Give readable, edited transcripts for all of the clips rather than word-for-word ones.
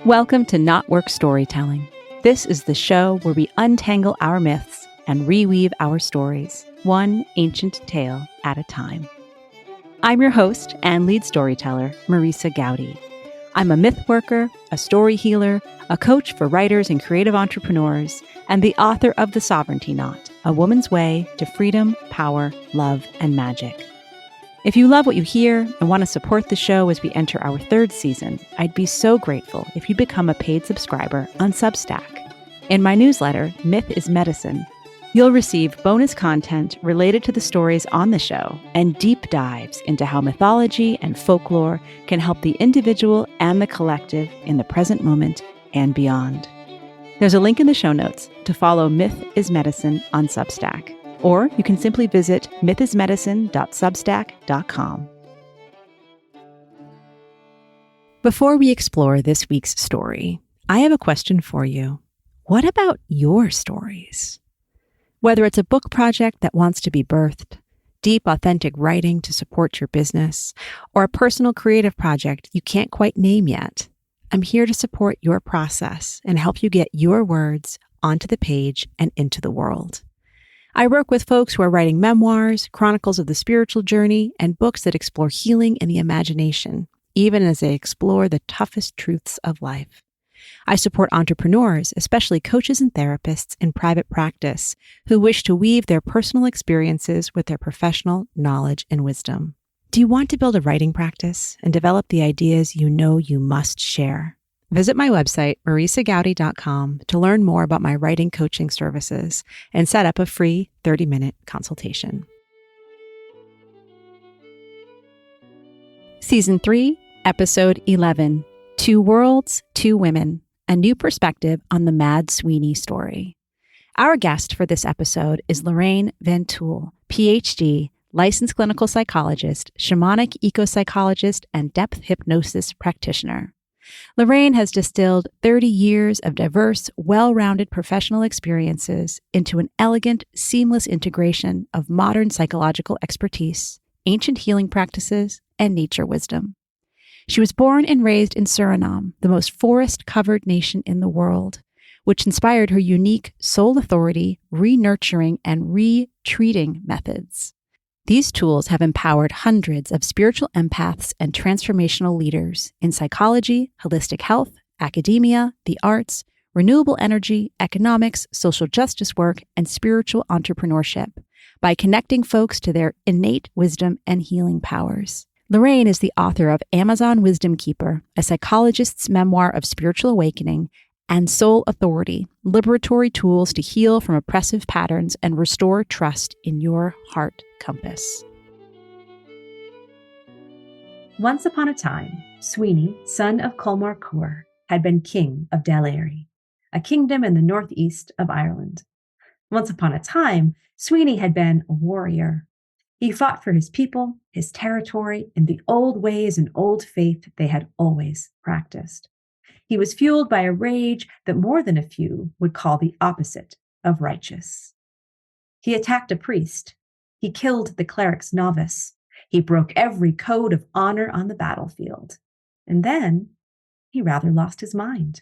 Welcome to Not Work Storytelling. This is the show where we untangle our myths and reweave our stories, one ancient tale at a time. I'm your host and lead storyteller, Marisa Gowdy. I'm a myth worker, a story healer, a coach for writers and creative entrepreneurs, and the author of The Sovereignty Knot, A Woman's Way to Freedom, Power, Love, and Magic. If you love what you hear and want to support the show as we enter our third season, I'd be so grateful if you become a paid subscriber on Substack. In my newsletter, Myth is Medicine, you'll receive bonus content related to the stories on the show and deep dives into how mythology and folklore can help the individual and the collective in the present moment and beyond. There's a link in the show notes to follow Myth is Medicine on Substack. Or you can simply visit mythismedicine.substack.com. Before we explore this week's story, I have a question for you. What about your stories? Whether it's a book project that wants to be birthed, deep, authentic writing to support your business, or a personal creative project you can't quite name yet, I'm here to support your process and help you get your words onto the page and into the world. I work with folks who are writing memoirs, chronicles of the spiritual journey, and books that explore healing in the imagination, even as they explore the toughest truths of life. I support entrepreneurs, especially coaches and therapists in private practice, who wish to weave their personal experiences with their professional knowledge and wisdom. Do you want to build a writing practice and develop the ideas you know you must share? Visit my website, marisagowdy.com, to learn more about my writing coaching services and set up a free 30-minute consultation. Season 3, Episode 11, Two Worlds, Two Women, a new perspective on the Mad Sweeney story. Our guest for this episode is Loraine Van Tuyl, PhD, licensed clinical psychologist, shamanic eco-psychologist, and depth hypnosis practitioner. Loraine has distilled 30 years of diverse, well-rounded professional experiences into an elegant, seamless integration of modern psychological expertise, ancient healing practices, and nature wisdom. She was born and raised in Suriname, the most forest-covered nation in the world, which inspired her unique soul authority, re-nurturing, and re-treating methods. These tools have empowered hundreds of spiritual empaths and transformational leaders in psychology, holistic health, academia, the arts, renewable energy, economics, social justice work, and spiritual entrepreneurship by connecting folks to their innate wisdom and healing powers. Loraine is the author of Amazon Wisdom Keeper, a psychologist's memoir of spiritual awakening, and Soul Authority, liberatory tools to heal from oppressive patterns and restore trust in your heart compass. Once upon a time, Sweeney, son of Colmar Coor, had been king of Daléry, a kingdom in the northeast of Ireland. Once upon a time, Sweeney had been a warrior. He fought for his people, his territory, and the old ways and old faith they had always practiced. He was fueled by a rage that more than a few would call the opposite of righteous. He attacked a priest. He killed the cleric's novice. He broke every code of honor on the battlefield. And then he rather lost his mind.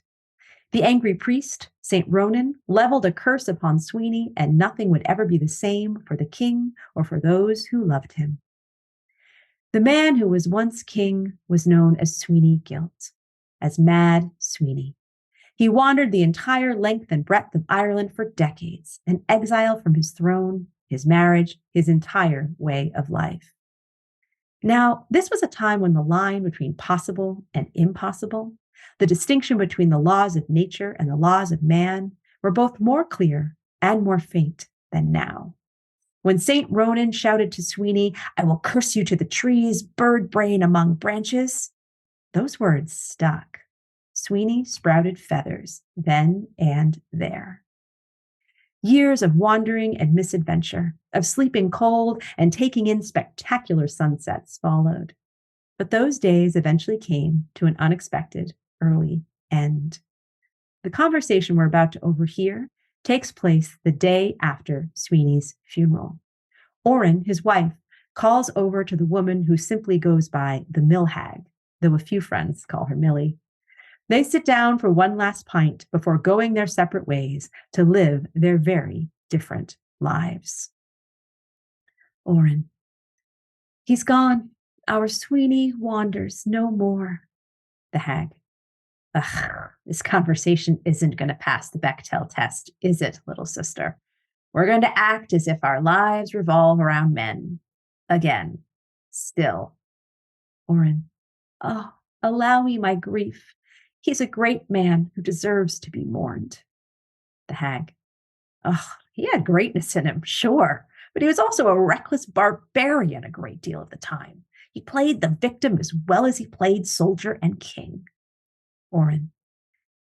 The angry priest, St. Ronan, leveled a curse upon Sweeney, and nothing would ever be the same for the king or for those who loved him. The man who was once king was known as Sweeney Guilt, as Mad Sweeney. He wandered the entire length and breadth of Ireland for decades, an exile from his throne, his marriage, his entire way of life. Now, this was a time when the line between possible and impossible, the distinction between the laws of nature and the laws of man, were both more clear and more faint than now. When St. Ronan shouted to Sweeney, "I will curse you to the trees, bird brain among branches," those words stuck. Sweeney sprouted feathers then and there. Years of wandering and misadventure, of sleeping cold and taking in spectacular sunsets followed. But those days eventually came to an unexpected early end. The conversation we're about to overhear takes place the day after Sweeney's funeral. Oren, his wife, calls over to the woman who simply goes by the mill hag, though a few friends call her Millie. They sit down for one last pint before going their separate ways to live their very different lives. Oren. He's gone. Our Sweeney wanders no more. The hag. Ugh, this conversation isn't going to pass the Bechdel test, is it, little sister? We're going to act as if our lives revolve around men. Again. Still. Oren. Oh, allow me my grief. He's a great man who deserves to be mourned. The hag. Oh, he had greatness in him, sure, but he was also a reckless barbarian a great deal of the time. He played the victim as well as he played soldier and king. Oren.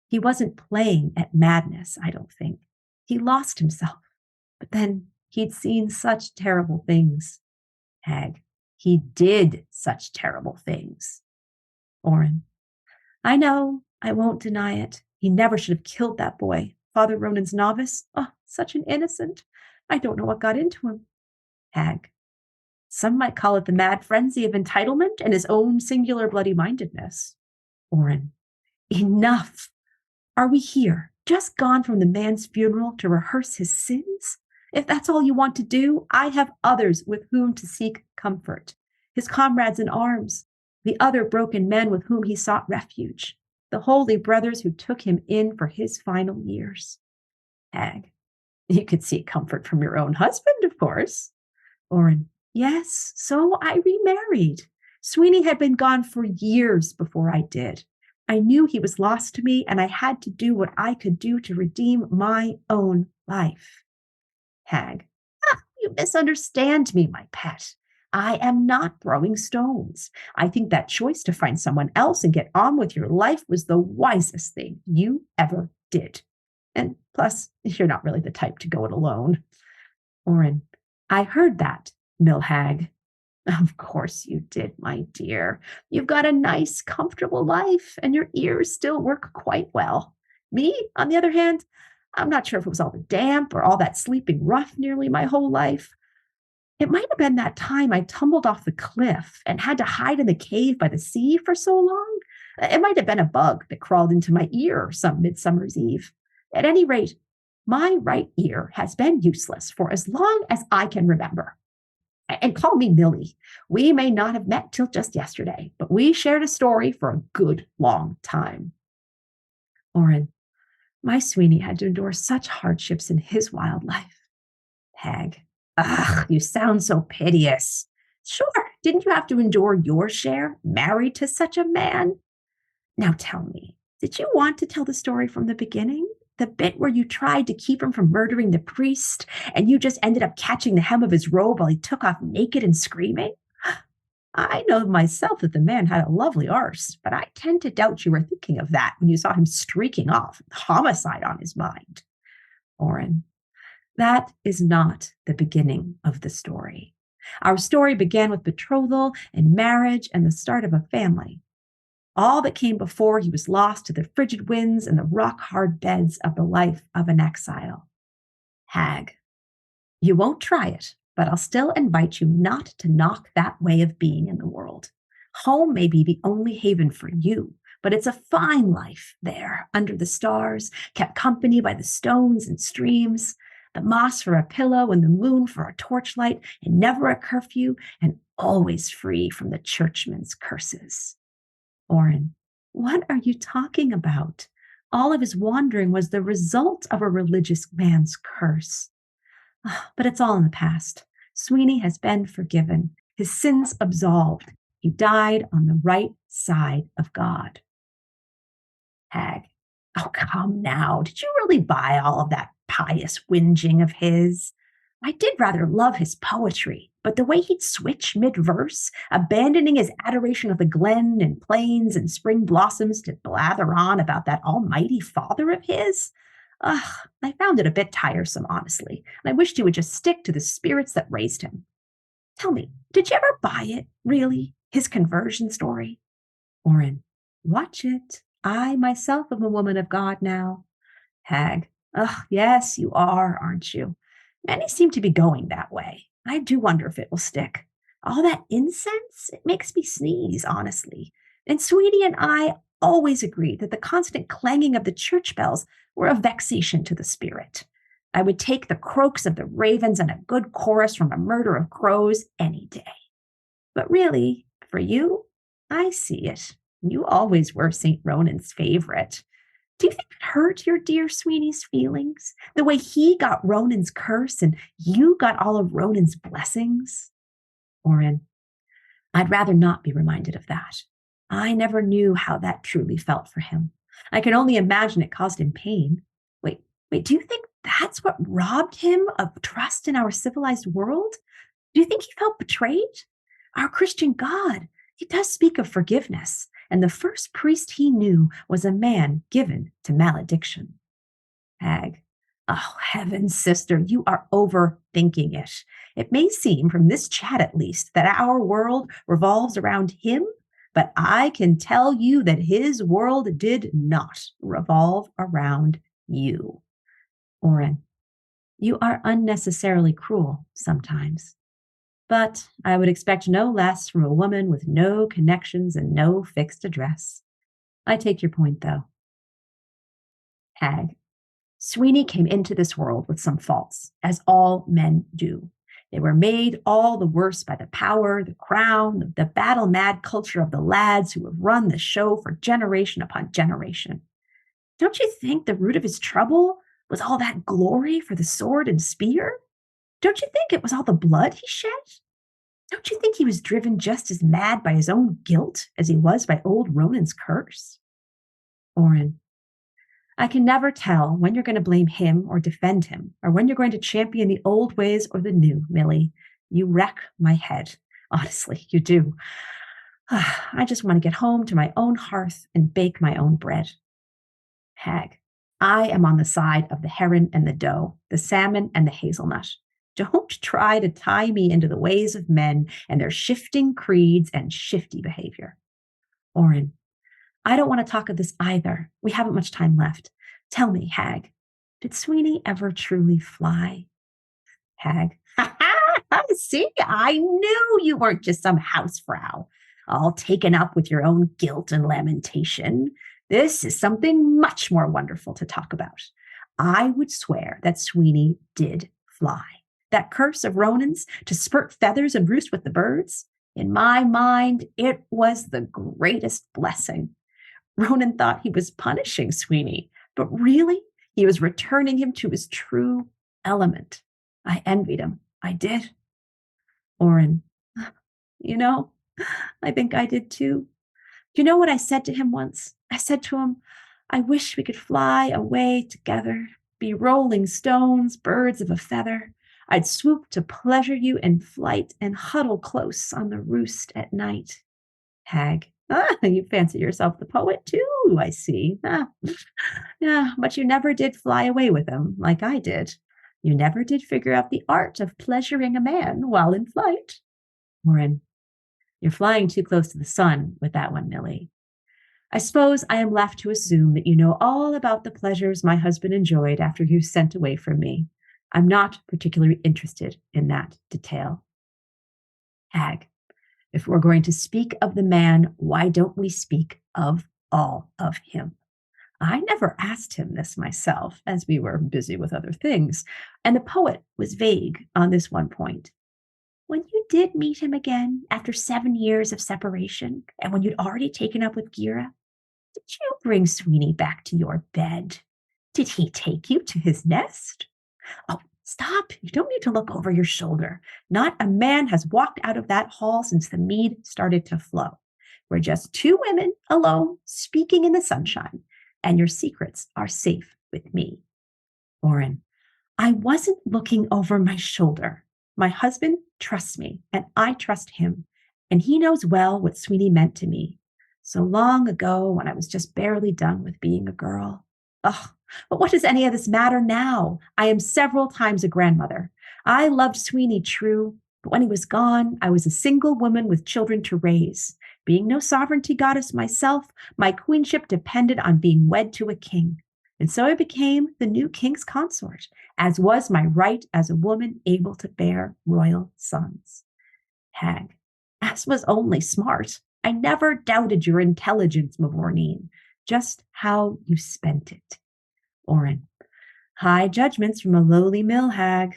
He wasn't playing at madness, I don't think. He lost himself, but then he'd seen such terrible things. Hag. He did such terrible things. Oren. I know, I won't deny it. He never should have killed that boy. Father Ronan's novice. Oh, such an innocent. I don't know what got into him. Hag. Some might call it the mad frenzy of entitlement and his own singular bloody-mindedness. Oren. Enough. Are we here, just gone from the man's funeral to rehearse his sins? If that's all you want to do, I have others with whom to seek comfort. His comrades in arms, the other broken men with whom he sought refuge, the holy brothers who took him in for his final years. Hag. You could seek comfort from your own husband, of course. Oren. Yes, so I remarried. Sweeney had been gone for years before I did. I knew he was lost to me, and I had to do what I could do to redeem my own life. Hag. Ah, you misunderstand me, my pet. I am not throwing stones. I think that choice to find someone else and get on with your life was the wisest thing you ever did. And plus, you're not really the type to go it alone. Oren. I heard that, Mill Hag. Of course you did, my dear. You've got a nice, comfortable life, and your ears still work quite well. Me, on the other hand, I'm not sure if it was all the damp or all that sleeping rough nearly my whole life. It might have been that time I tumbled off the cliff and had to hide in the cave by the sea for so long. It might have been a bug that crawled into my ear some midsummer's eve. At any rate, my right ear has been useless for as long as I can remember. And call me Millie. We may not have met till just yesterday, but we shared a story for a good long time. Oren. My Sweeney had to endure such hardships in his wild life. Hag. Ugh, you sound so piteous. Sure, didn't you have to endure your share, married to such a man? Now tell me, did you want to tell the story from the beginning? The bit where you tried to keep him from murdering the priest, and you just ended up catching the hem of his robe while he took off naked and screaming? I know myself that the man had a lovely arse, but I tend to doubt you were thinking of that when you saw him streaking off, homicide on his mind. Oren. That is not the beginning of the story. Our story began with betrothal and marriage and the start of a family. All that came before he was lost to the frigid winds and the rock-hard beds of the life of an exile. Hag. You won't try it, but I'll still invite you not to knock that way of being in the world. Home may be the only haven for you, but it's a fine life there, under the stars, kept company by the stones and streams, the moss for a pillow and the moon for a torchlight, and never a curfew, and always free from the churchman's curses. Oren. What are you talking about? All of his wandering was the result of a religious man's curse. But it's all in the past. Sweeney has been forgiven, his sins absolved. He died on the right side of God. Hag. Oh, come now. Did you really buy all of that pious whinging of his? I did rather love his poetry, but the way he'd switch mid-verse, abandoning his adoration of the glen and plains and spring blossoms to blather on about that almighty father of his, I found it a bit tiresome, honestly, and I wished he would just stick to the spirits that raised him. Tell me, did you ever buy it, really, his conversion story? Oren. Watch it. I myself am a woman of God now. Hag. Yes, you are, aren't you? Many seem to be going that way. I do wonder if it will stick. All that incense, it makes me sneeze, honestly. And Sweeney and I always agreed that the constant clanging of the church bells were a vexation to the spirit. I would take the croaks of the ravens and a good chorus from a murder of crows any day. But really, for you, I see it. You always were St. Ronan's favorite. Do you think it hurt your dear Sweeney's feelings? The way he got Ronan's curse and you got all of Ronan's blessings? Oren, I'd rather not be reminded of that. I never knew how that truly felt for him. I can only imagine it caused him pain. Wait, do you think that's what robbed him of trust in our civilized world? Do you think he felt betrayed? Our Christian God, he does speak of forgiveness, and the first priest he knew was a man given to malediction. Hag, oh, heavens, sister, you are overthinking it. It may seem, from this chat at least, that our world revolves around him, but I can tell you that his world did not revolve around you. Oren, you are unnecessarily cruel sometimes. But I would expect no less from a woman with no connections and no fixed address. I take your point, though. Hag, Sweeney came into this world with some faults, as all men do. They were made all the worse by the power, the crown, the battle-mad culture of the lads who have run the show for generation upon generation. Don't you think the root of his trouble was all that glory for the sword and spear? Don't you think it was all the blood he shed? Don't you think he was driven just as mad by his own guilt as he was by old Ronan's curse? Oren, I can never tell when you're going to blame him or defend him, or when you're going to champion the old ways or the new, Millie. You wreck my head. Honestly, you do. I just want to get home to my own hearth and bake my own bread. Hag, I am on the side of the heron and the doe, the salmon and the hazelnut. Don't try to tie me into the ways of men and their shifting creeds and shifty behavior. Oren, I don't want to talk of this either. We haven't much time left. Tell me, Hag, did Sweeney ever truly fly? Hag, see, I knew you weren't just some housefrau, all taken up with your own guilt and lamentation. This is something much more wonderful to talk about. I would swear that Sweeney did fly. That curse of Ronan's to spurt feathers and roost with the birds, in my mind, it was the greatest blessing. Ronan thought he was punishing Sweeney, but really, he was returning him to his true element. I envied him. I did. Oren, you know, I think I did too. You know what I said to him once? I said to him, I wish we could fly away together, be rolling stones, birds of a feather. I'd swoop to pleasure you in flight and huddle close on the roost at night. Hag, you fancy yourself the poet too, I see. Yeah, but you never did fly away with him like I did. You never did figure out the art of pleasuring a man while in flight. Oren, you're flying too close to the sun with that one, Millie. I suppose I am left to assume that you know all about the pleasures my husband enjoyed after he was sent away from me. I'm not particularly interested in that detail. Hag, if we're going to speak of the man, why don't we speak of all of him? I never asked him this myself, as we were busy with other things, and the poet was vague on this one point. When you did meet him again after 7 years of separation, and when you'd already taken up with Gira, did you bring Sweeney back to your bed? Did he take you to his nest? Oh, stop. You don't need to look over your shoulder. Not a man has walked out of that hall since the mead started to flow. We're just two women alone speaking in the sunshine, and your secrets are safe with me. Oren, I wasn't looking over my shoulder. My husband trusts me, and I trust him, and he knows well what Sweeney meant to me. So long ago, when I was just barely done with being a girl. Ugh, but what does any of this matter now? I am several times a grandmother. I loved Sweeney, true, but when he was gone, I was a single woman with children to raise. Being no sovereignty goddess myself, my queenship depended on being wed to a king. And so I became the new king's consort, as was my right as a woman able to bear royal sons. Hag, as was only smart, I never doubted your intelligence, Mavornine, just how you spent it. Oren, high judgments from a lowly mill hag.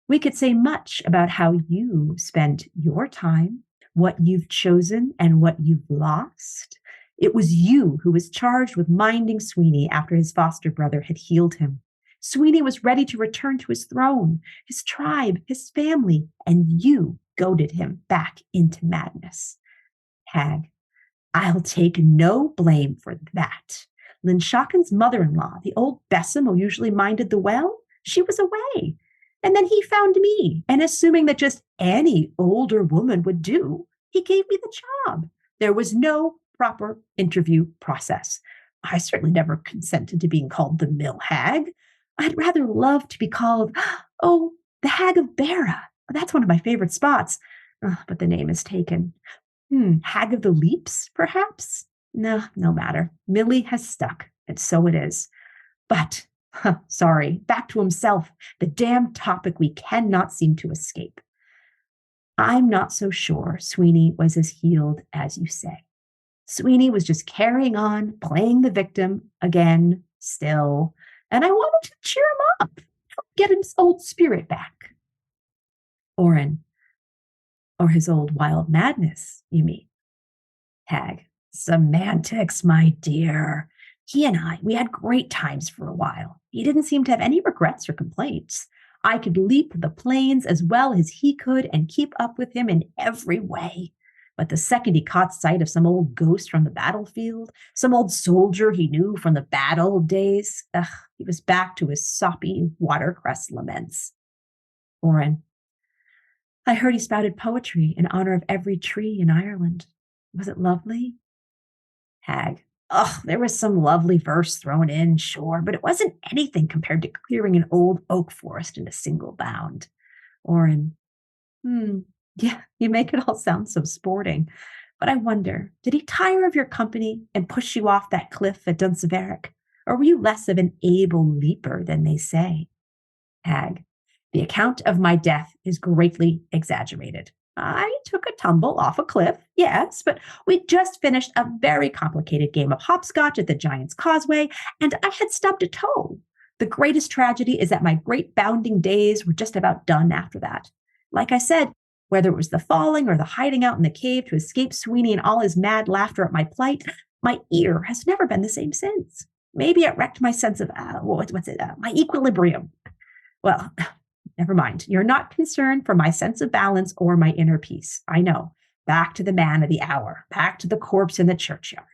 We could say much about how you spent your time, what you've chosen, and what you've lost. It was you who was charged with minding Sweeney after his foster brother had healed him. Sweeney was ready to return to his throne, his tribe, his family, and you goaded him back into madness. Hag, I'll take no blame for that. Linshaken's mother-in-law, the old besom who usually minded the well, she was away. And then he found me, and assuming that just any older woman would do, he gave me the job. There was no proper interview process. I certainly never consented to being called the mill hag. I'd rather love to be called, oh, the Hag of Bara. That's one of my favorite spots. But the name is taken. Hag of the Leaps, perhaps? No matter. Millie has stuck, and so it is. But, sorry, back to himself, the damn topic we cannot seem to escape. I'm not so sure Sweeney was as healed as you say. Sweeney was just carrying on, playing the victim again, still, and I wanted to cheer him up, get his old spirit back. Oren, or his old wild madness, you mean? Hag, semantics, my dear. He and I, we had great times for a while. He didn't seem to have any regrets or complaints. I could leap the plains as well as he could and keep up with him in every way. But the second he caught sight of some old ghost from the battlefield, some old soldier he knew from the bad old days, he was back to his soppy watercress laments. Oren, I heard he spouted poetry in honor of every tree in Ireland. Was it lovely? Hag, there was some lovely verse thrown in, sure, but it wasn't anything compared to clearing an old oak forest in a single bound. Oren, yeah, you make it all sound so sporting. But I wonder, did he tire of your company and push you off that cliff at Dunseverick? Or were you less of an able leaper than they say? Hag, the account of my death is greatly exaggerated. I took a tumble off a cliff, yes, but we just finished a very complicated game of hopscotch at the Giant's Causeway, and I had stubbed a toe. The greatest tragedy is that my great bounding days were just about done after that. Like I said, whether it was the falling or the hiding out in the cave to escape Sweeney and all his mad laughter at my plight, my ear has never been the same since. Maybe it wrecked my sense of, my equilibrium. Well, never mind. You're not concerned for my sense of balance or my inner peace. I know. Back to the man of the hour. Back to the corpse in the churchyard.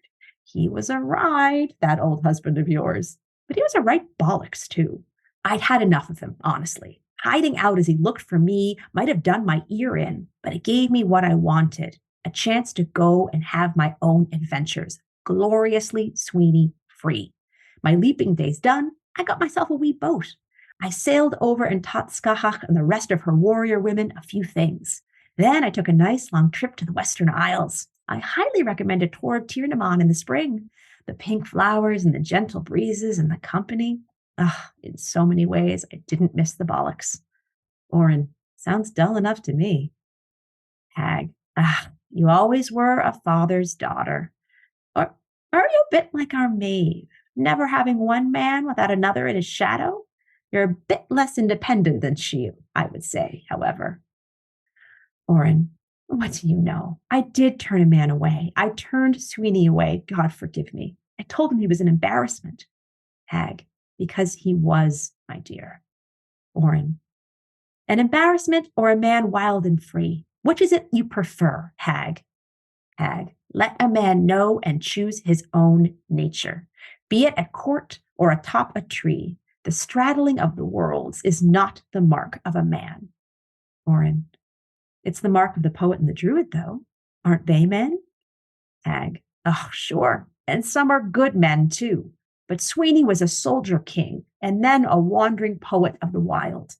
He was a ride, that old husband of yours. But he was a right bollocks, too. I'd had enough of him, honestly. Hiding out as he looked for me might have done my ear in, but it gave me what I wanted, a chance to go and have my own adventures, gloriously Sweeney free. My leaping days done, I got myself a wee boat. I sailed over and taught Skahach and the rest of her warrior women a few things. Then I took a nice long trip to the Western Isles. I highly recommend a tour of Tirnaman in the spring. The pink flowers and the gentle breezes and the company. In so many ways, I didn't miss the bollocks. Oren, sounds dull enough to me. Hag, you always were a father's daughter. Or are you a bit like our Maeve, never having one man without another in his shadow? You're a bit less independent than she, I would say, however. Oren, what do you know? I did turn a man away. I turned Sweeney away. God forgive me. I told him he was an embarrassment. Hag, because he was, my dear. Oren, an embarrassment or a man wild and free? Which is it you prefer, Hag? Hag, let a man know and choose his own nature, be it at court or atop a tree. The straddling of the worlds is not the mark of a man. Oren, it's the mark of the poet and the druid, though. Aren't they men? Hag, sure, and some are good men, too. But Sweeney was a soldier king, and then a wandering poet of the wild.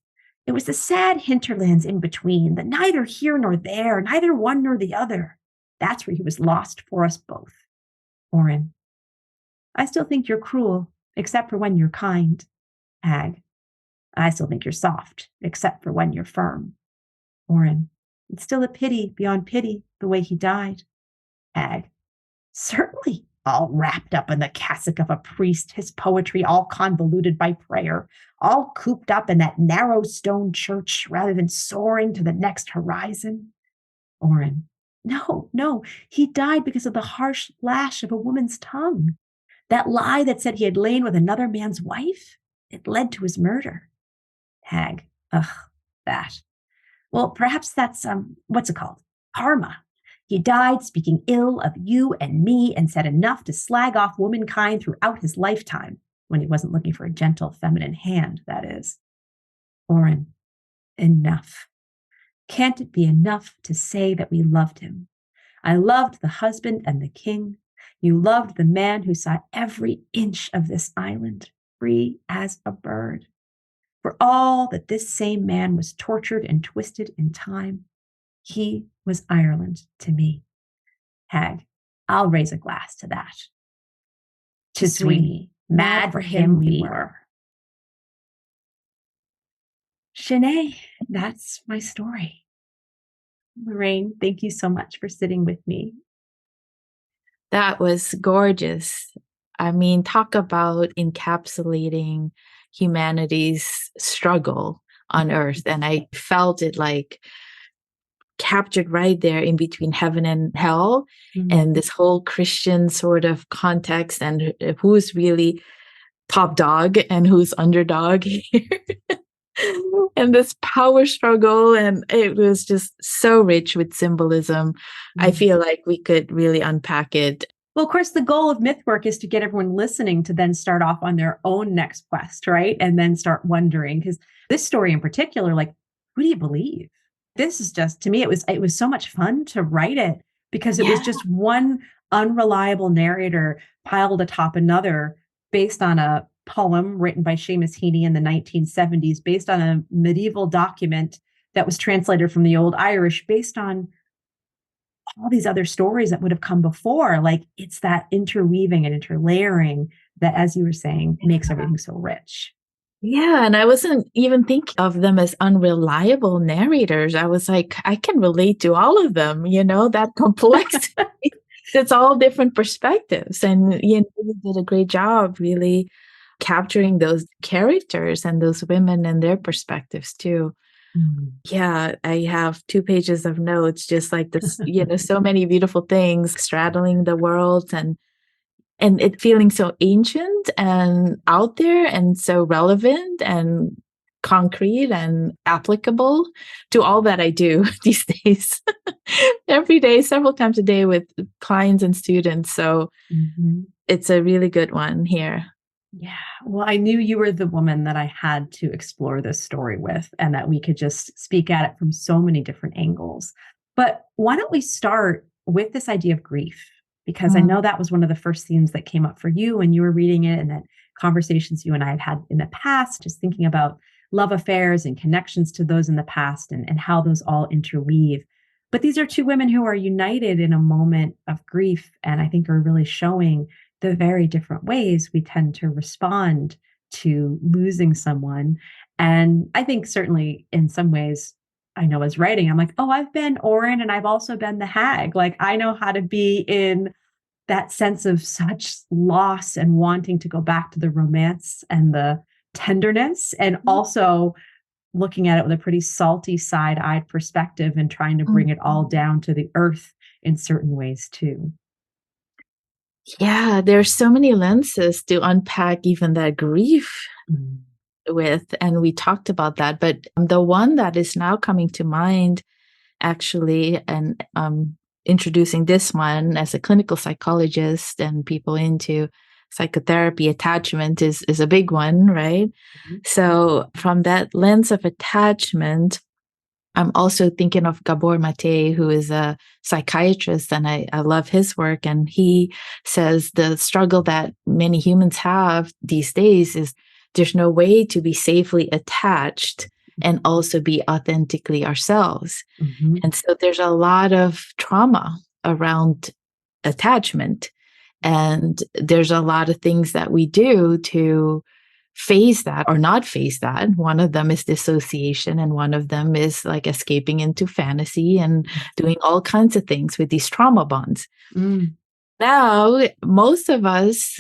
It was the sad hinterlands in between, the neither here nor there, neither one nor the other. That's where he was lost for us both. Oren, I still think you're cruel, except for when you're kind. Hag, I still think you're soft, except for when you're firm. Oren, it's still a pity beyond pity, the way he died. Hag. Certainly, all wrapped up in the cassock of a priest, his poetry all convoluted by prayer, all cooped up in that narrow stone church rather than soaring to the next horizon. Oren. No, no, he died because of the harsh lash of a woman's tongue. That lie that said he had lain with another man's wife, it led to his murder. Hag. Ugh, that. Well, perhaps that's, what's it called? Karma. He died speaking ill of you and me and said enough to slag off womankind throughout his lifetime, when he wasn't looking for a gentle feminine hand, that is. Oren, enough. Can't it be enough to say that we loved him? I loved the husband and the king. You loved the man who saw every inch of this island, free as a bird. For all that this same man was tortured and twisted in time, he was Ireland to me. Hag, I'll raise a glass to that. To Sweeney, mad for him we were. Shanae, that's my story. Loraine, thank you so much for sitting with me. That was gorgeous. I mean, talk about encapsulating humanity's struggle on earth. And I felt it like captured right there in between heaven and hell, and this whole Christian sort of context, and who's really top dog and who's underdog here. And this power struggle, and it was just so rich with symbolism. I feel like we could really unpack it. Well, of course, the goal of Mythwork is to get everyone listening to then start off on their own next quest, right? And then start wondering, because this story in particular, like, who do you believe? This is just, to me, it was so much fun to write it, because it was just one unreliable narrator piled atop another based on a poem written by Seamus Heaney in the 1970s, based on a medieval document that was translated from the Old Irish, based on all these other stories that would have come before. Like, it's that interweaving and interlayering that, as you were saying, makes everything so rich. Yeah, and I wasn't even thinking of them as unreliable narrators. I was like, I can relate to all of them, that complexity. It's all different perspectives. And you did a great job really capturing those characters and those women and their perspectives too. Yeah, I have 2 pages of notes, just like this, so many beautiful things straddling the worlds, and it feeling so ancient and out there and so relevant and concrete and applicable to all that I do these days. Every day, several times a day with clients and students. So it's a really good one here. Yeah. Well, I knew you were the woman that I had to explore this story with, and that we could just speak at it from so many different angles. But why don't we start with this idea of grief? Because I know that was one of the first themes that came up for you when you were reading it, and that conversations you and I have had in the past, just thinking about love affairs and connections to those in the past, and how those all interweave. But these are 2 women who are united in a moment of grief, and I think are really showing the very different ways we tend to respond to losing someone. And I think certainly in some ways, I know as writing, I'm like, oh, I've been Oren and I've also been the hag. Like, I know how to be in that sense of such loss and wanting to go back to the romance and the tenderness, and also looking at it with a pretty salty side-eyed perspective and trying to bring it all down to the earth in certain ways too. Yeah, there's so many lenses to unpack even that grief with, and we talked about that. But the one that is now coming to mind, actually, and introducing this one as a clinical psychologist and people into psychotherapy, attachment is a big one, right? So from that lens of attachment, I'm also thinking of Gabor Maté, who is a psychiatrist, and I love his work. And he says the struggle that many humans have these days is there's no way to be safely attached and also be authentically ourselves. And so there's a lot of trauma around attachment. And there's a lot of things that we do to face that or not face that. One of them is dissociation, and one of them is like escaping into fantasy and doing all kinds of things with these trauma bonds. Mm. Now, most of us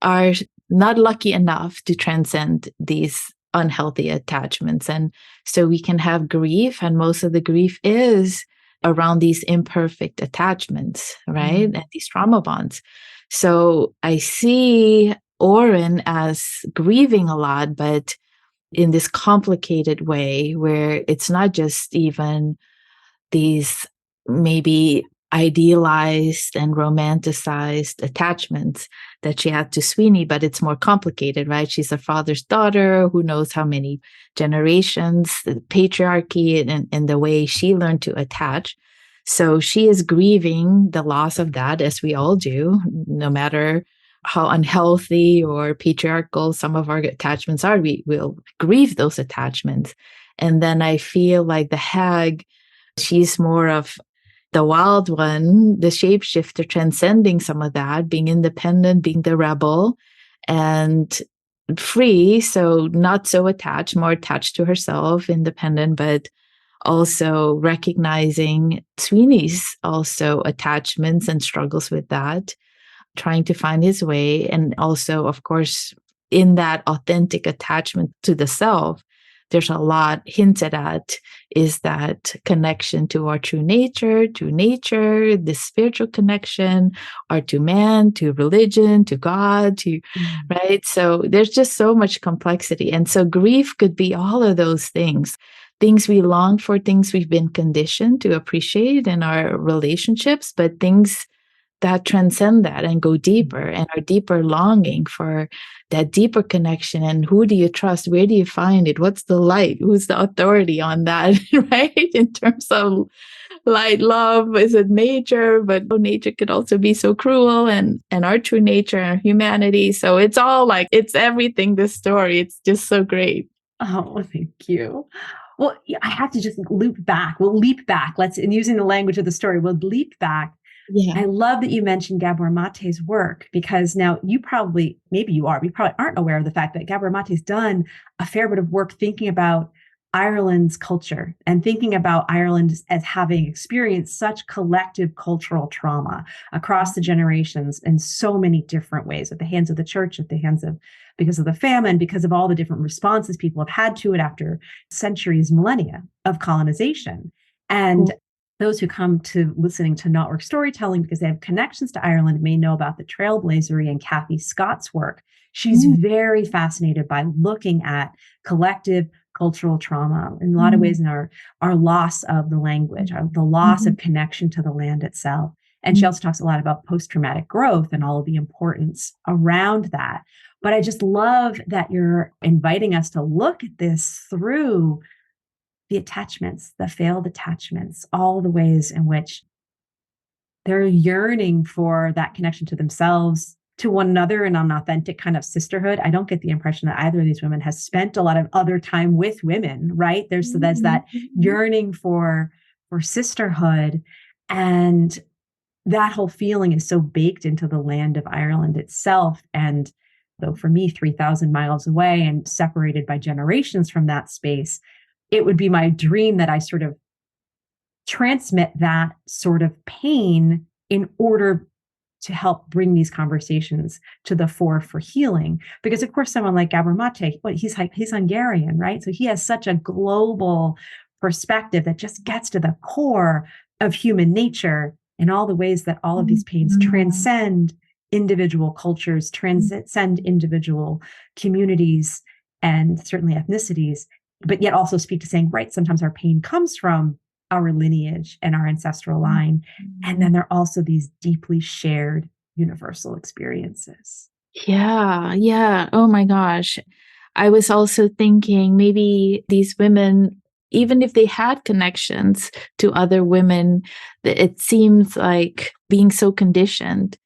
are not lucky enough to transcend these unhealthy attachments. And so we can have grief, and most of the grief is around these imperfect attachments, right? And these trauma bonds. So I see Oren as grieving a lot, but in this complicated way where it's not just even these maybe idealized and romanticized attachments that she had to Sweeney, but it's more complicated, right? She's a father's daughter who knows how many generations, the patriarchy, and the way she learned to attach. So she is grieving the loss of that, as we all do, no matter how unhealthy or patriarchal some of our attachments are, we will grieve those attachments. And then I feel like the hag, she's more of the wild one, the shapeshifter, transcending some of that, being independent, being the rebel, and free. So not so attached, more attached to herself, independent, but also recognizing Sweeney's also attachments and struggles with that, trying to find his way. And also, of course, in that authentic attachment to the self, there's a lot hinted at is that connection to our true nature, this spiritual connection, or to man, to religion, to God, right? So there's just so much complexity. And so grief could be all of those things we long for, things we've been conditioned to appreciate in our relationships, but things that transcend that and go deeper, and our deeper longing for that deeper connection. And who do you trust? Where do you find it? What's the light? Who's the authority on that, right? In terms of light, love, is it nature? But nature could also be so cruel, and our true nature and our humanity. So it's all like, it's everything, this story. It's just so great. Oh, thank you. Well, I have to just loop back. We'll leap back. In using the language of the story, we'll leap back. Yeah. I love that you mentioned Gabor Mate's work, because now you probably aren't aware of the fact that Gabor Mate's done a fair bit of work thinking about Ireland's culture and thinking about Ireland as having experienced such collective cultural trauma across the generations in so many different ways, at the hands of the church, because of the famine, because of all the different responses people have had to it after centuries, millennia of colonization. And those who come to listening to Knotwork Storytelling because they have connections to Ireland may know about the Trailblazery and Kathy Scott's work. She's very fascinated by looking at collective cultural trauma in a lot of ways, in our loss of the language, the loss of connection to the land itself. And she also talks a lot about post-traumatic growth and all of the importance around that. But I just love that you're inviting us to look at this through the attachments, the failed attachments, all the ways in which they're yearning for that connection to themselves, to one another, in an authentic kind of sisterhood. I don't get the impression that either of these women has spent a lot of other time with women, right? There's that yearning for sisterhood. And that whole feeling is so baked into the land of Ireland itself. And though for me, 3,000 miles away and separated by generations from that space, it would be my dream that I sort of transmit that sort of pain in order to help bring these conversations to the fore for healing. Because of course, someone like Gabor Maté, he's Hungarian, right? So he has such a global perspective that just gets to the core of human nature in all the ways that all of these pains transcend individual cultures, transcend individual communities, and certainly ethnicities, but yet also speak to saying, right, sometimes our pain comes from our lineage and our ancestral line. And then there are also these deeply shared universal experiences. Yeah, yeah. Oh my gosh. I was also thinking maybe these women, even if they had connections to other women, it seems like being so conditioned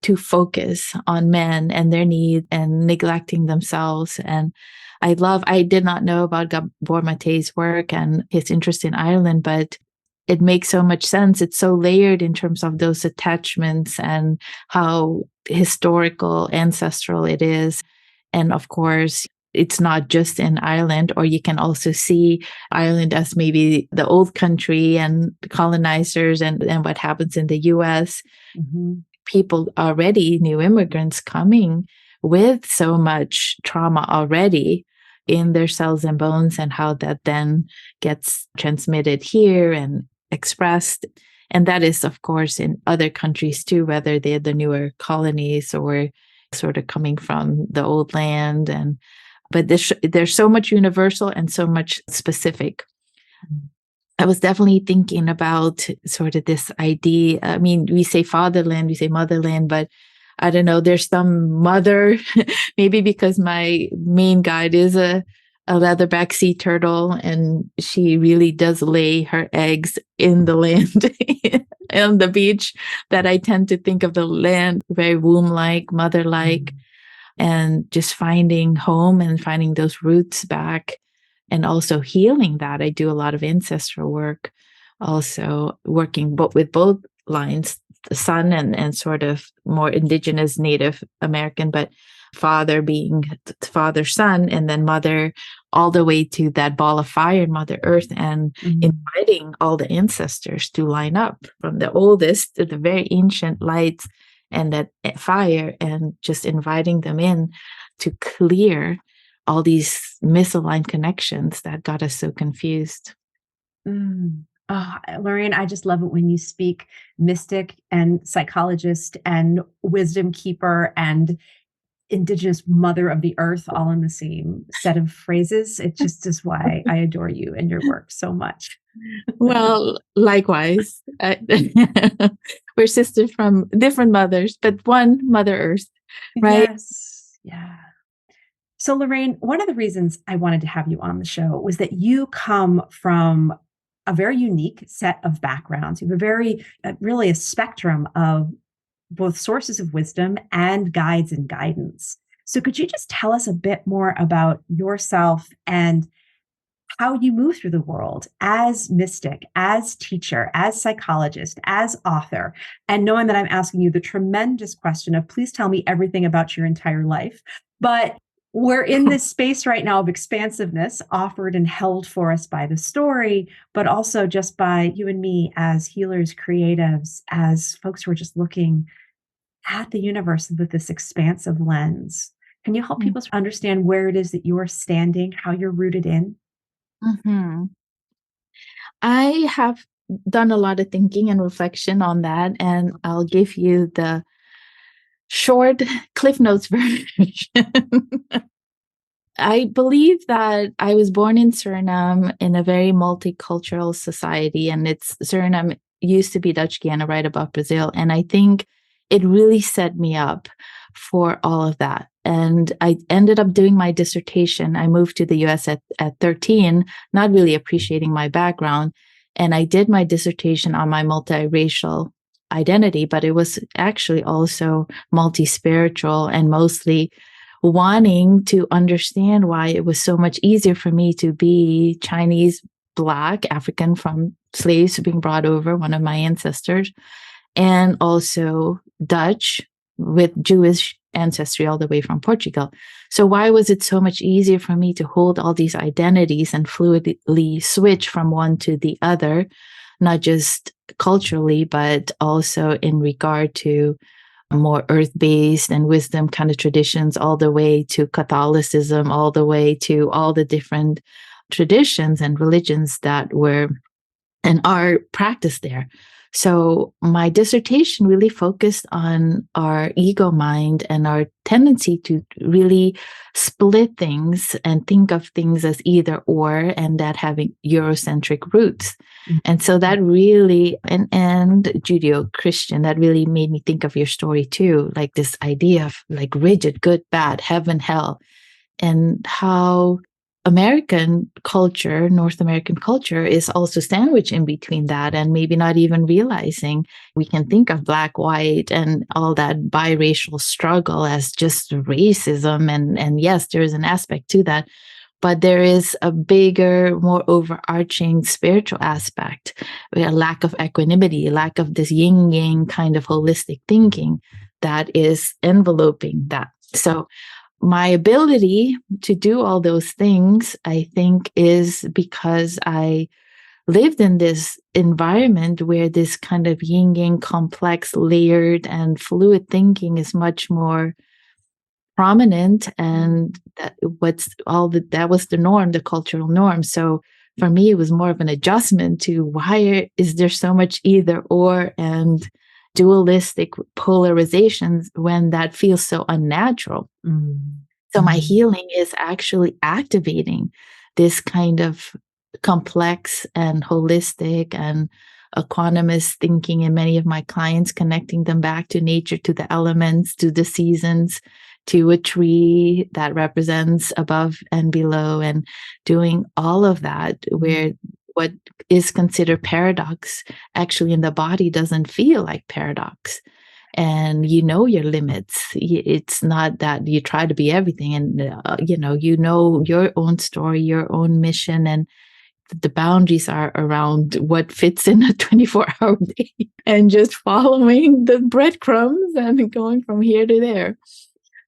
to focus on men and their needs and neglecting themselves. And I did not know about Gabor Maté's work and his interest in Ireland, but it makes so much sense. It's so layered in terms of those attachments and how historical, ancestral it is. And of course, it's not just in Ireland, or you can also see Ireland as maybe the old country and the colonizers and what happens in the US. People already, new immigrants coming with so much trauma already in their cells and bones, and how that then gets transmitted here and expressed. And that is, of course, in other countries too, whether they're the newer colonies or sort of coming from the old land. But there's so much universal and so much specific. I was definitely thinking about sort of this idea. I mean, we say fatherland, we say motherland, but I don't know, there's some mother, maybe because my main guide is a leatherback sea turtle, and she really does lay her eggs in the land on the beach, that I tend to think of the land very womb-like, mother-like, and just finding home and finding those roots back, and also healing that. I do a lot of ancestral work, also working with both lines, the son and sort of more indigenous Native American, but father being father, son, and then mother, all the way to that ball of fire in Mother Earth, and inviting all the ancestors to line up from the oldest to the very ancient lights and that fire, and just inviting them in to clear all these misaligned connections that got us so confused. Oh, Loraine, I just love it when you speak mystic and psychologist and wisdom keeper and indigenous mother of the earth all in the same set of phrases. It just is why I adore you and your work so much. Well, likewise. We're sisters from different mothers, but one Mother Earth, right? Yes. Yeah. So, Loraine, one of the reasons I wanted to have you on the show was that you come from a very unique set of backgrounds. You have really a spectrum of both sources of wisdom and guides and guidance. So, could you just tell us a bit more about yourself and how you move through the world as mystic, as teacher, as psychologist, as author, and knowing that I'm asking you the tremendous question of please tell me everything about your entire life. But we're in this space right now of expansiveness offered and held for us by the story, but also just by you and me as healers, creatives, as folks who are just looking at the universe with this expansive lens. Can you help people understand where it is that you're standing, how you're rooted in? I have done a lot of thinking and reflection on that, and I'll give you the short Cliff Notes version. I believe that I was born in Suriname in a very multicultural society, and Suriname used to be Dutch Guiana right above Brazil. And I think it really set me up for all of that. And I ended up doing my dissertation. I moved to the US at 13, not really appreciating my background. And I did my dissertation on my multiracial identity, but it was actually also multi-spiritual and mostly wanting to understand why it was so much easier for me to be Chinese, Black, African from slaves being brought over, one of my ancestors, and also Dutch with Jewish ancestry all the way from Portugal. So why was it so much easier for me to hold all these identities and fluidly switch from one to the other, not just culturally, but also in regard to more earth-based and wisdom kind of traditions, all the way to Catholicism, all the way to all the different traditions and religions that were and are practiced there. So my dissertation really focused on our ego mind and our tendency to really split things and think of things as either or, and that having Eurocentric roots. And so that really, and Judeo-Christian, that really made me think of your story too, like this idea of like rigid, good, bad, heaven, hell, and how American culture, North American culture, is also sandwiched in between that, and maybe not even realizing we can think of black, white, and all that biracial struggle as just racism. And yes, there is an aspect to that, but there is a bigger, more overarching spiritual aspect, a lack of equanimity, a lack of this yin-yang kind of holistic thinking that is enveloping that. So my ability to do all those things, I think, is because I lived in this environment where this kind of yin yang, complex, layered, and fluid thinking is much more prominent, and that was the norm, the cultural norm. So for me, it was more of an adjustment to why is there so much either or and dualistic polarizations when that feels so unnatural. So my healing is actually activating this kind of complex and holistic and equanimous thinking in many of my clients, connecting them back to nature, to the elements, to the seasons, to a tree that represents above and below, and doing all of that where what is considered paradox actually in the body doesn't feel like paradox. And you know your limits. It's not that you try to be everything, and you know your own story, your own mission, and the boundaries are around what fits in a 24-hour day, and just following the breadcrumbs and going from here to there.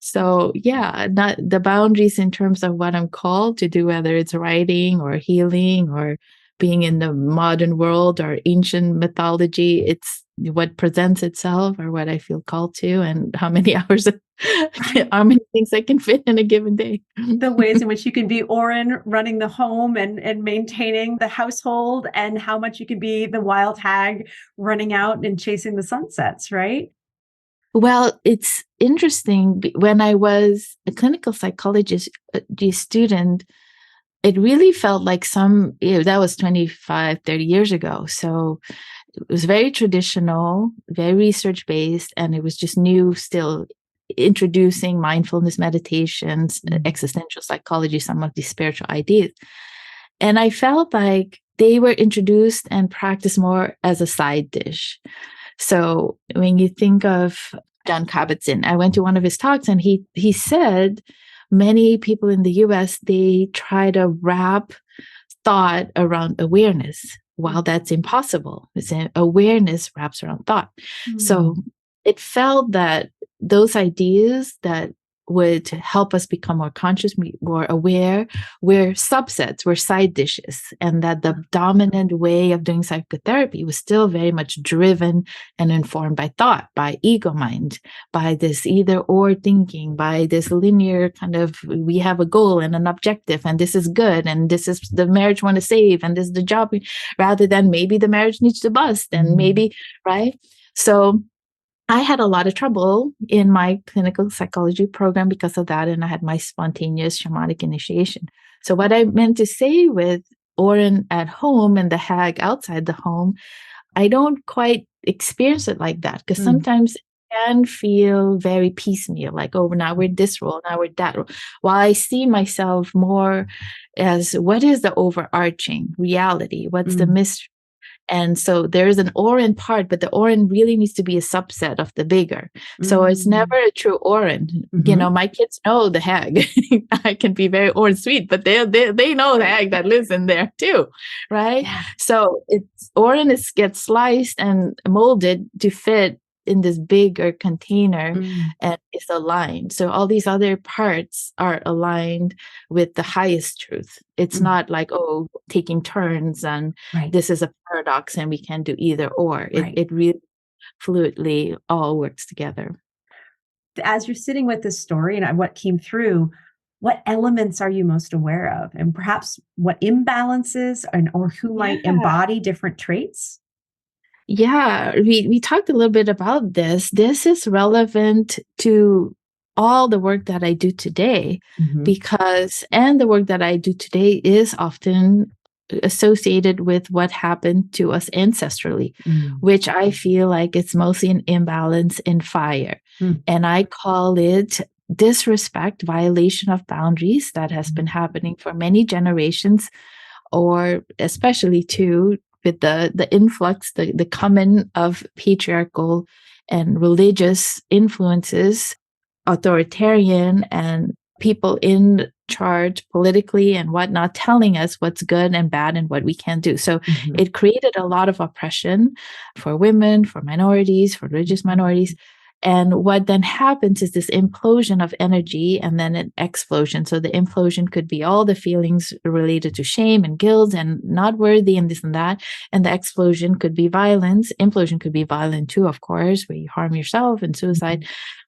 So yeah, not the boundaries in terms of what I'm called to do, whether it's writing or healing or being in the modern world or ancient mythology. It's what presents itself or what I feel called to, and how many hours, how many things I can fit in a given day. The ways in which you can be Oren running the home and maintaining the household, and how much you can be the wild hag running out and chasing the sunsets, right? Well, it's interesting. When I was a clinical psychologist student, it really felt like that was 25, 30 years ago. So it was very traditional, very research-based, and it was just new, still introducing mindfulness meditations, existential psychology, some of these spiritual ideas. And I felt like they were introduced and practiced more as a side dish. So when you think of John Kabat-Zinn, I went to one of his talks, and he said many people in the US, they try to wrap thought around awareness. While that's impossible, awareness wraps around thought. So it felt that those ideas that would help us become more conscious, more aware, were subsets, were side dishes, and that the dominant way of doing psychotherapy was still very much driven and informed by thought, by ego mind, by this either or thinking, by this linear kind of, we have a goal and an objective, and this is good, and this is the marriage want to save, and this is the job, rather than maybe the marriage needs to bust, and maybe, right? So I had a lot of trouble in my clinical psychology program because of that, and I had my spontaneous shamanic initiation. So what I meant to say with Oren at home and the hag outside the home, I don't quite experience it like that, because sometimes it can feel very piecemeal, like, oh, now we're this role, now we're that role. While I see myself more as what is the overarching reality, what's the mystery. And so there is an Oren part, but the Oren really needs to be a subset of the bigger. So it's never a true Oren. You know, my kids know the hag. I can be very Oren sweet, but they know the hag that lives in there too, right? Yeah. So Oren gets sliced and molded to fit in this bigger container and is aligned. So all these other parts are aligned with the highest truth. It's not like, oh, taking turns and this is a paradox and we can do either or. It really fluidly all works together. As you're sitting with this story and what came through, what elements are you most aware of? And perhaps what imbalances or who might embody different traits? Yeah, we talked a little bit about this. This is relevant to all the work that I do today and the work that I do today is often associated with what happened to us ancestrally, which I feel like it's mostly an imbalance in fire. And I call it disrespect, violation of boundaries that has been happening for many generations, or especially too with the influx, the coming of patriarchal and religious influences, authoritarian and people in charge politically and whatnot, telling us what's good and bad and what we can do. So it created a lot of oppression for women, for minorities, for religious minorities. And what then happens is this implosion of energy and then an explosion. So the implosion could be all the feelings related to shame and guilt and not worthy and this and that. And the explosion could be violence. Implosion could be violent too, of course, where you harm yourself and suicide.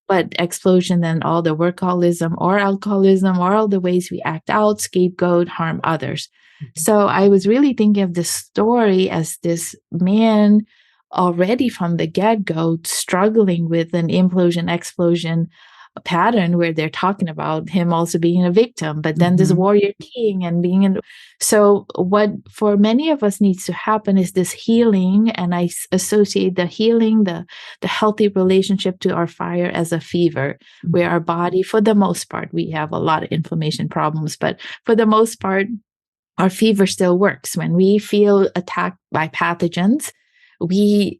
But explosion, then all the workaholism or alcoholism or all the ways we act out, scapegoat, harm others. So I was really thinking of this story as this man already from the get-go struggling with an implosion explosion pattern where they're talking about him also being a victim, but then this warrior king and being in. So what for many of us needs to happen is this healing, and I associate the healing, the healthy relationship to our fire as a fever, where our body, for the most part, we have a lot of inflammation problems, but for the most part, our fever still works. When we feel attacked by pathogens,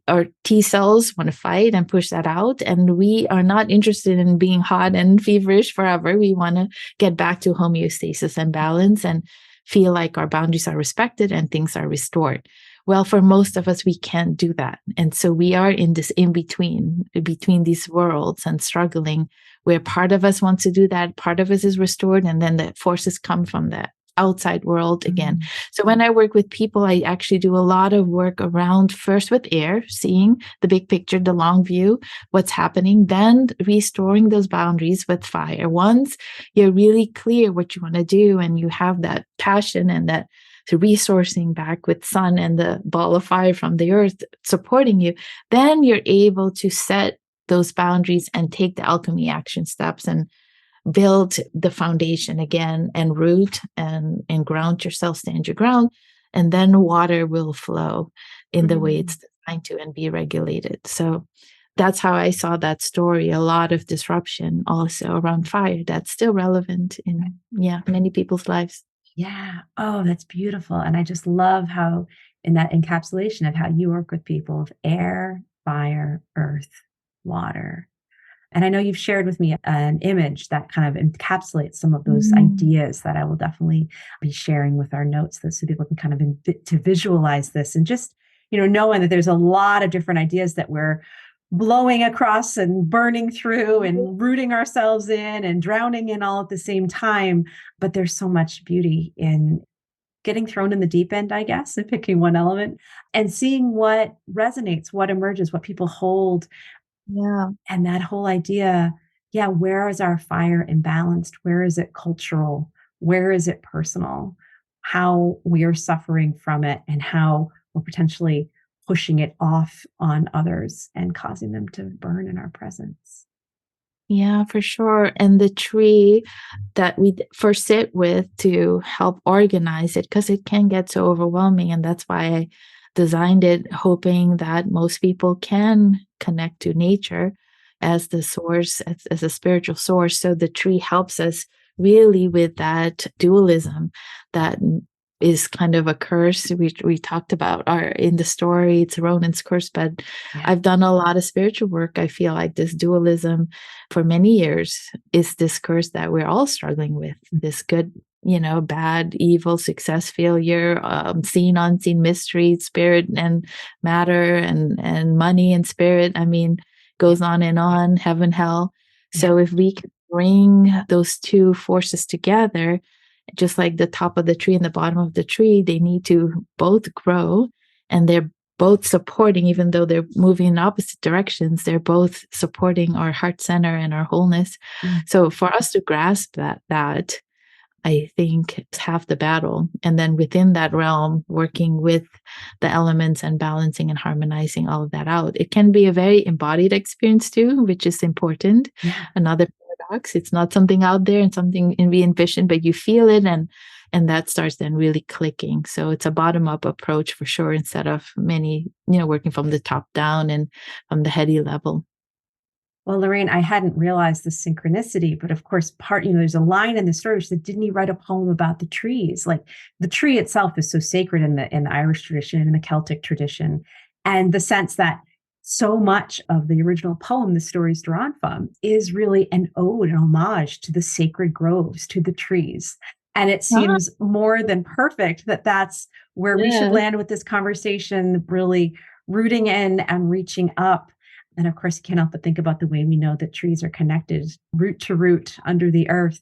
our T cells want to fight and push that out. And we are not interested in being hot and feverish forever. We want to get back to homeostasis and balance and feel like our boundaries are respected and things are restored. Well, for most of us, we can't do that. And so we are in this between these worlds and struggling, where part of us wants to do that, part of us is restored, and then the forces come from that outside world again. So when I work with people, I actually do a lot of work around first with air, seeing the big picture, the long view, what's happening, then restoring those boundaries with fire. Once you're really clear what you want to do and you have that passion and that resourcing back with sun and the ball of fire from the earth supporting you, then you're able to set those boundaries and take the alchemy action steps and build the foundation again and root and ground yourself, stand your ground, and then water will flow in the way it's designed to and be regulated. So that's how I saw that story. A lot of disruption also around fire that's still relevant in many people's lives. Yeah. Oh, that's beautiful. And I just love how in that encapsulation of how you work with people of air, fire, earth, water. And I know you've shared with me an image that kind of encapsulates some of those ideas that I will definitely be sharing with our notes so people can kind of to visualize this and just, knowing that there's a lot of different ideas that we're blowing across and burning through and rooting ourselves in and drowning in all at the same time. But there's so much beauty in getting thrown in the deep end, I guess, and picking one element and seeing what resonates, what emerges, what people hold. Yeah. And that whole idea, where is our fire imbalanced? Where is it cultural? Where is it personal? How we are suffering from it and how we're potentially pushing it off on others and causing them to burn in our presence. Yeah, for sure. And the tree that we first sit with to help organize it, because it can get so overwhelming. And that's why I designed it, hoping that most people can connect to nature as the source, as a spiritual source. So the tree helps us really with that dualism that is kind of a curse. We talked about in the story, it's Ronan's curse, but I've done a lot of spiritual work. I feel like this dualism for many years is this curse that we're all struggling with, this good, bad, evil, success, failure, seen, unseen, mystery, spirit and matter and money and spirit. I mean, goes on and on, heaven, hell. So if we can bring those two forces together, just like the top of the tree and the bottom of the tree, they need to both grow, and they're both supporting, even though they're moving in opposite directions, they're both supporting our heart center and our wholeness. So for us to grasp that I think it's half the battle. And then within that realm, working with the elements and balancing and harmonizing all of that out. It can be a very embodied experience too, which is important. Another paradox. It's not something out there and something we envision, but you feel it and that starts then really clicking. So it's a bottom-up approach for sure, instead of many, working from the top down and from the heady level. Well, Loraine, I hadn't realized the synchronicity, but of course, there's a line in the story which said, didn't he write a poem about the trees? Like the tree itself is so sacred in the Irish tradition and the Celtic tradition. And the sense that so much of the original poem the story is drawn from is really an ode, an homage to the sacred groves, to the trees. And it seems more than perfect that that's where we should land with this conversation, really rooting in and reaching up. And of course, you can't help but think about the way we know that trees are connected root to root under the earth,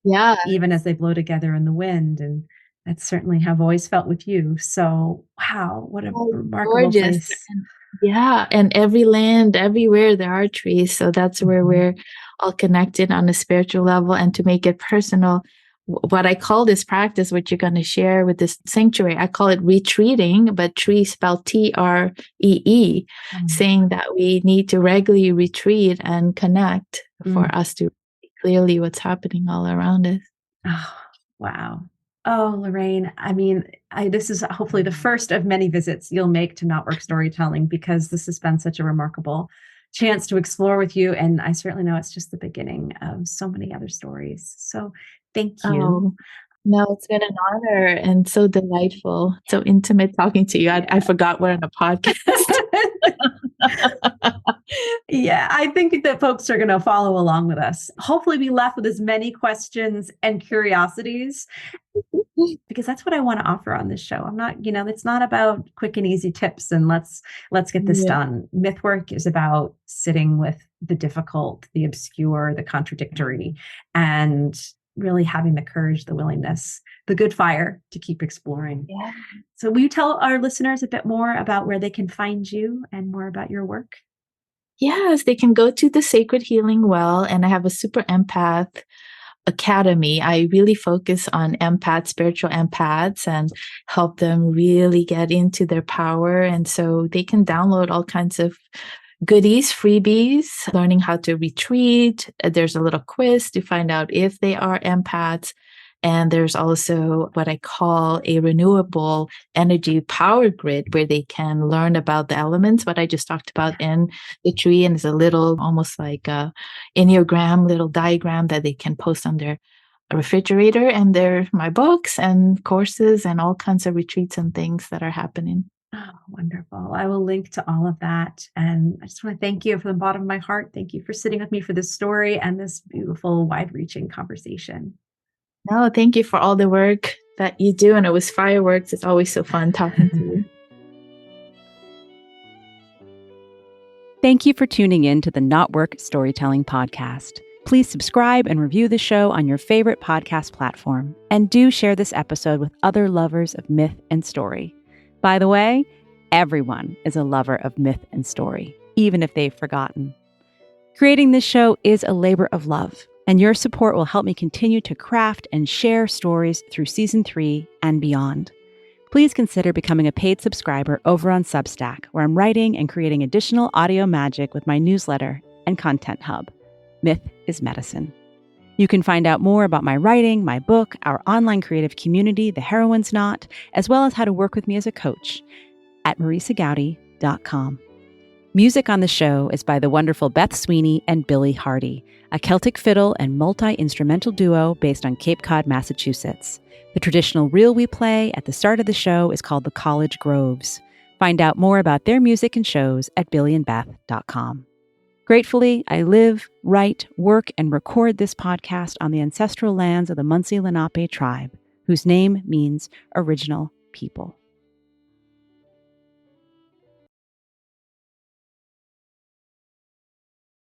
Yeah. even as they blow together in the wind. And that's certainly how I've always felt with you. So, wow, what a Oh, remarkable gorgeous. place. And yeah, and every land, everywhere there are trees. So that's where Mhm. we're all connected on a spiritual level. And to make it personal, what I call this practice, what you're going to share with this sanctuary, I call it retreating, but tree spelled TREE, Mm. saying that we need to regularly retreat and connect for Mm. us to see clearly what's happening all around us. Oh, wow. Oh, Loraine, I mean, this is hopefully the first of many visits you'll make to Not Work Storytelling, because this has been such a remarkable chance to explore with you. And I certainly know it's just the beginning of so many other stories. So thank you. Oh, no, it's been an honor and so delightful, so intimate talking to you. I forgot we're on a podcast. Yeah, I think that folks are going to follow along with us. Hopefully, be left with as many questions and curiosities, because that's what I want to offer on this show. I'm not, it's not about quick and easy tips and let's get this Yeah. done. Myth work is about sitting with the difficult, the obscure, the contradictory, and really having the courage, the willingness, the good fire to keep exploring. Yeah. So will you tell our listeners a bit more about where they can find you and more about your work? Yes, they can go to the Sacred Healing Well, and I have a Super Empath Academy. I really focus on empaths, spiritual empaths, and help them really get into their power. And so they can download all kinds of goodies, freebies, learning how to retreat. There's a little quiz to find out if they are empaths. And there's also what I call a renewable energy power grid, where they can learn about the elements, what I just talked about in the tree. And it's a little, almost like a Enneagram little diagram that they can post on their refrigerator. And they're my books and courses and all kinds of retreats and things that are happening. Oh, wonderful. I will link to all of that. And I just want to thank you from the bottom of my heart. Thank you for sitting with me for this story and this beautiful, wide reaching conversation. No, thank you for all the work that you do. And it was fireworks. It's always so fun talking to you. Thank you for tuning in to the Not Work Storytelling Podcast. Please subscribe and review the show on your favorite podcast platform. And do share this episode with other lovers of myth and story. By the way, everyone is a lover of myth and story, even if they've forgotten. Creating this show is a labor of love, and your support will help me continue to craft and share stories through season 3 and beyond. Please consider becoming a paid subscriber over on Substack, where I'm writing and creating additional audio magic with my newsletter and content hub, Myth is Medicine. You can find out more about my writing, my book, our online creative community, The Heroine's Knot, as well as how to work with me as a coach at marisagowdy.com. Music on the show is by the wonderful Beth Sweeney and Billy Hardy, a Celtic fiddle and multi-instrumental duo based on Cape Cod, Massachusetts. The traditional reel we play at the start of the show is called the College Groves. Find out more about their music and shows at billyandbeth.com. Gratefully, I live, write, work, and record this podcast on the ancestral lands of the Munsee Lenape tribe, whose name means original people.